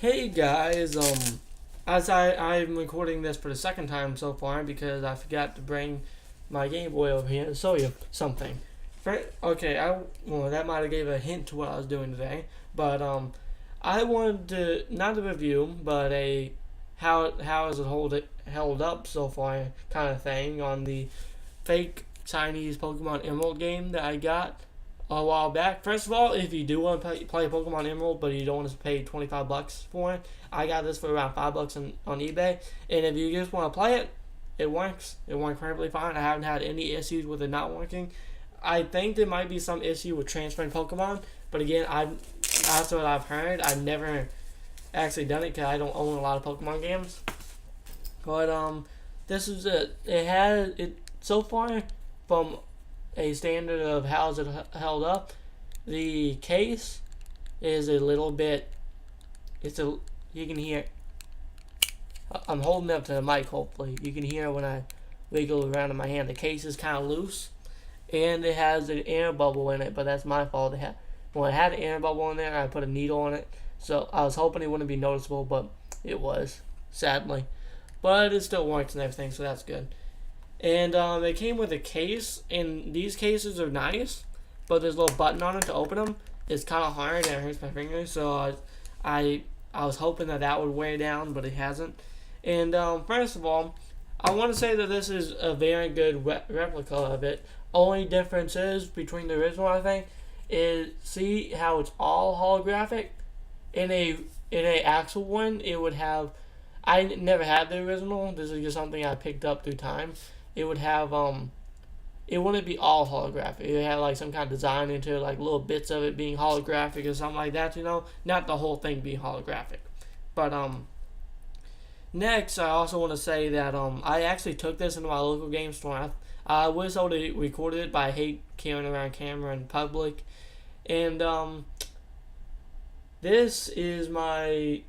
Hey guys, I'm recording this for the second time so far because I forgot to bring my Game Boy over here to show you something. That might have gave a hint to what I was doing today, but I wanted to not a review, but a how is it held up so far kind of thing on the fake Chinese Pokemon Emerald game that I got a while back. First of all, if you do want to play Pokemon Emerald, but you don't want to pay $25 for it, I got this for around $5 on eBay. And if you just want to play it, it works. It works perfectly fine. I haven't had any issues with it not working. I think there might be some issue with transferring Pokemon, but again, that's what I've heard. I've never actually done it because I don't own a lot of Pokemon games. But this is it. It has it so far from a standard of how's it held up. The case is a little bit. You can hear. I'm holding up to the mic. Hopefully, you can hear when I wiggle around in my hand. The case is kind of loose, and it has an air bubble in it. But that's my fault. When I had an air bubble in there, I put a needle on it. So I was hoping it wouldn't be noticeable, but it was, sadly. But it still works and everything, so that's good. And it came with a case, and these cases are nice, but there's a little button on it to open them. It's kind of hard, and it hurts my fingers, so I was hoping that would wear down, but it hasn't. And first of all, I want to say that this is a very good replica of it. Only difference is between the original, I think, is see how it's all holographic. In a actual one, it would have. I never had the original. This is just something I picked up through time. It would have it wouldn't be all holographic. It would have like some kind of design into it, like little bits of it being holographic or something like that, not the whole thing being holographic. But next I also want to say that I actually took this into my local game store. I was able to record it, but I hate carrying around camera in public. And this is my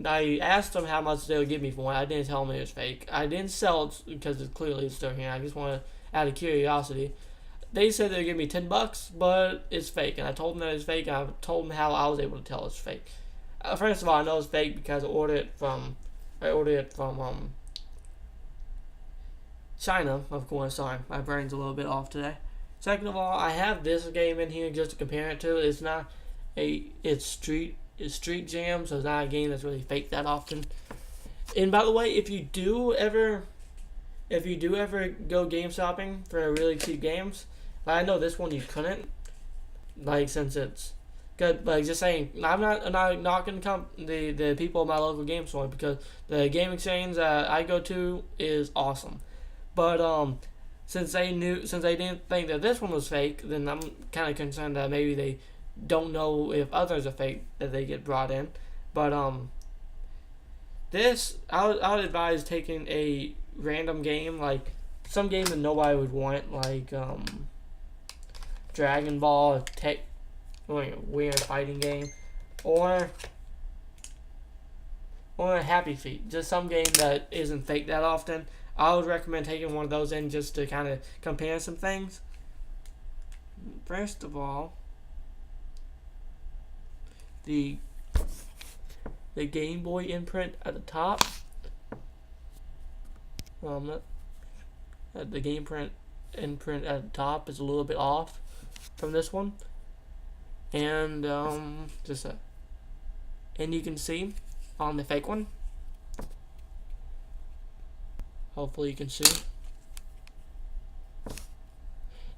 I asked them how much they would give me for it. I didn't tell them it was fake. I didn't sell it because it's clearly still here. I just want to, out of curiosity. They said they'd give me $10, but it's fake. And I told them that it's fake. And I told them how I was able to tell it's fake. First of all, I know it's fake because I ordered it from China, of course. Sorry, my brain's a little bit off today. Second of all, I have this game in here just to compare it to. It's Street Jam, so it's not a game that's really fake that often. And by the way, if you do ever go game shopping for really cheap games, I know this one you couldn't, since it's good. Just saying, I'm not knocking the people at my local game store because the game exchange I go to is awesome. But since they didn't think that this one was fake, then I'm kind of concerned that maybe they don't know if others are fake that they get brought in. But this I would advise taking a random game, like some game that nobody would want, like Dragon Ball, a weird fighting game, or a Happy Feet, just some game that isn't fake that often. I would recommend taking one of those in just to kind of compare some things. First of all, the Game Boy imprint at the top. The Game imprint at the top is a little bit off from this one, and and you can see on the fake one. Hopefully you can see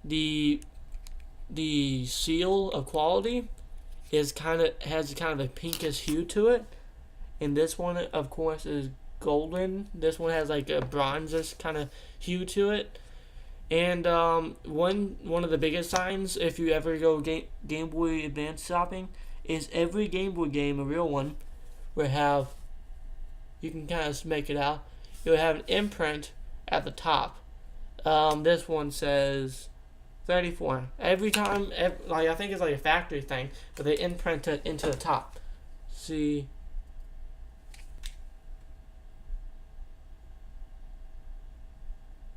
the seal of quality has kind of a pinkish hue to it, and this one of course is golden. This one has like a bronzish kind of hue to it. And one of the biggest signs if you ever go Game Boy Advance shopping is every Game Boy game, a real one, will have, you can kind of make it out, you'll have an imprint at the top. This one says 34. Every time, I think it's like a factory thing, but they imprint it into the top. See?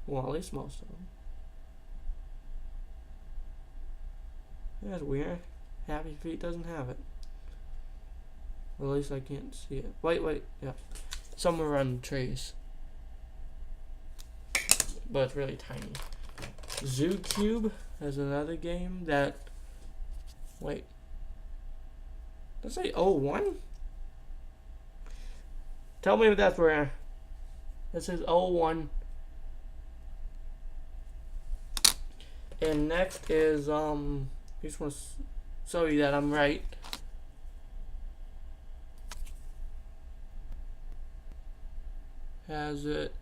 Well, at least most of them. That's weird. Happy Feet doesn't have it. Or at least I can't see it. Wait, yeah. Somewhere around the trees. But it's really tiny. Zoo Cube is another game that... Wait. Let's say 01? Tell me if that's where... This is 01. And next is, I just want to show you that I'm right. Has it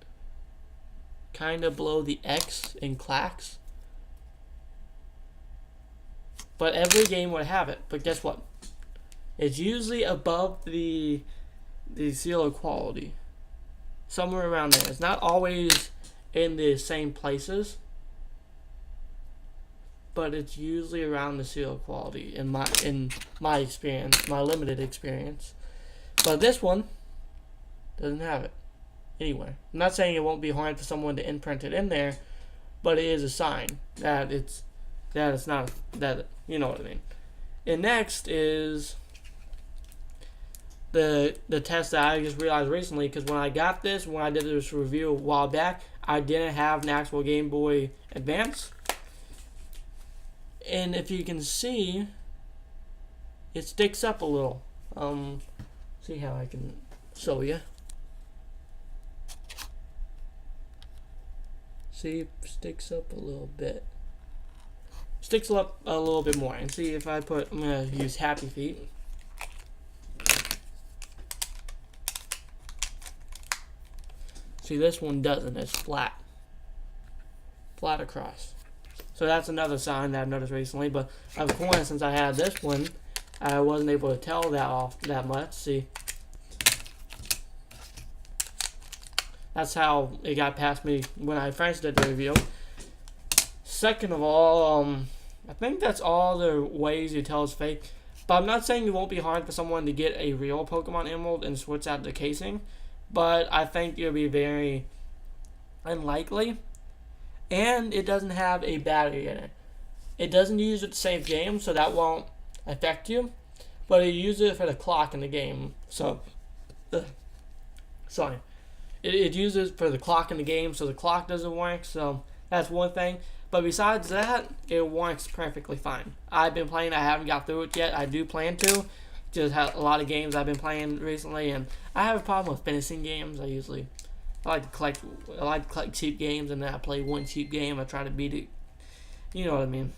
kind of below the X in clacks. But every game would have it. But guess what? It's usually above the seal of quality. Somewhere around there. It's not always in the same places. But it's usually around the seal of quality in my experience, my limited experience. But this one doesn't have it anywhere. I'm not saying it won't be hard for someone to imprint it in there, but it is a sign that it's not that, you know what I mean. And next is the test that I just realized recently, because when I got this, when I did this review a while back, I didn't have an actual Game Boy Advance. And if you can see, it sticks up a little. See how I can show you. See, it sticks up a little bit. Sticks up a little bit more. And see if I put, I'm going to use Happy Feet. See, this one doesn't. It's flat. Flat across. So that's another sign that I've noticed recently. But of course, since I had this one, I wasn't able to tell that much. See, that's how it got past me when I first did the review. Second of all, I think that's all the ways you tell it's fake. But I'm not saying it won't be hard for someone to get a real Pokemon Emerald and switch out the casing. But I think it'll be very unlikely. And it doesn't have a battery in it. It doesn't use it to save games, so that won't affect you. But it uses it for the clock in the game. So, sorry. It uses for the clock in the game, so the clock doesn't work. So that's one thing. But besides that, it works perfectly fine. I've been playing. I haven't got through it yet. I do plan to. Just have a lot of games I've been playing recently, and I have a problem with finishing games. I like to collect cheap games, and then I play one cheap game. I try to beat it. You know what I mean.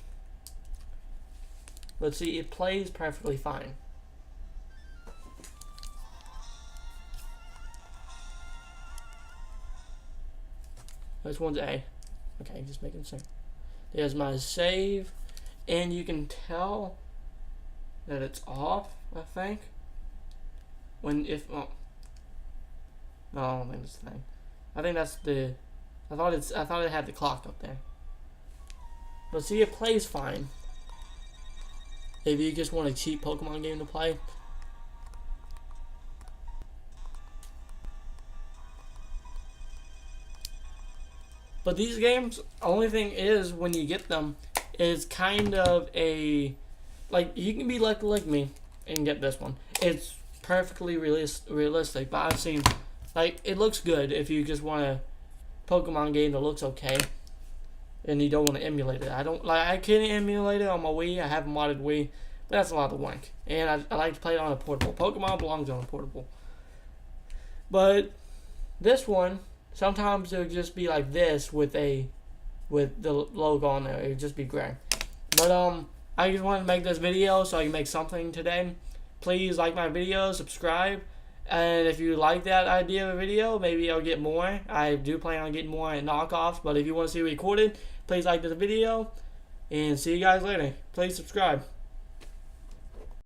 Let's see. It plays perfectly fine. This one's A. Okay, just making sense. There's my save, and you can tell that it's off, I think. No, I don't think that's the thing. I think that's the. I thought it had the clock up there. But see, it plays fine. If you just want a cheap Pokemon game to play. But these games, only thing is, when you get them, is kind of a, like, you can be like me and get this one. It's perfectly realistic, but I've seen, like, it looks good if you just want a Pokemon game that looks okay, and you don't want to emulate it. I can emulate it on my Wii. I have a modded Wii, but that's a lot of wank. And I like to play it on a portable. Pokemon belongs on a portable. But this one, sometimes it would just be like this with the logo on there. It would just be gray. But I just wanted to make this video so I can make something today. Please like my video, subscribe, and if you like that idea of a video, maybe I'll get more. I do plan on getting more knockoffs, but if you want to see it recorded, please like this video, and see you guys later. Please subscribe.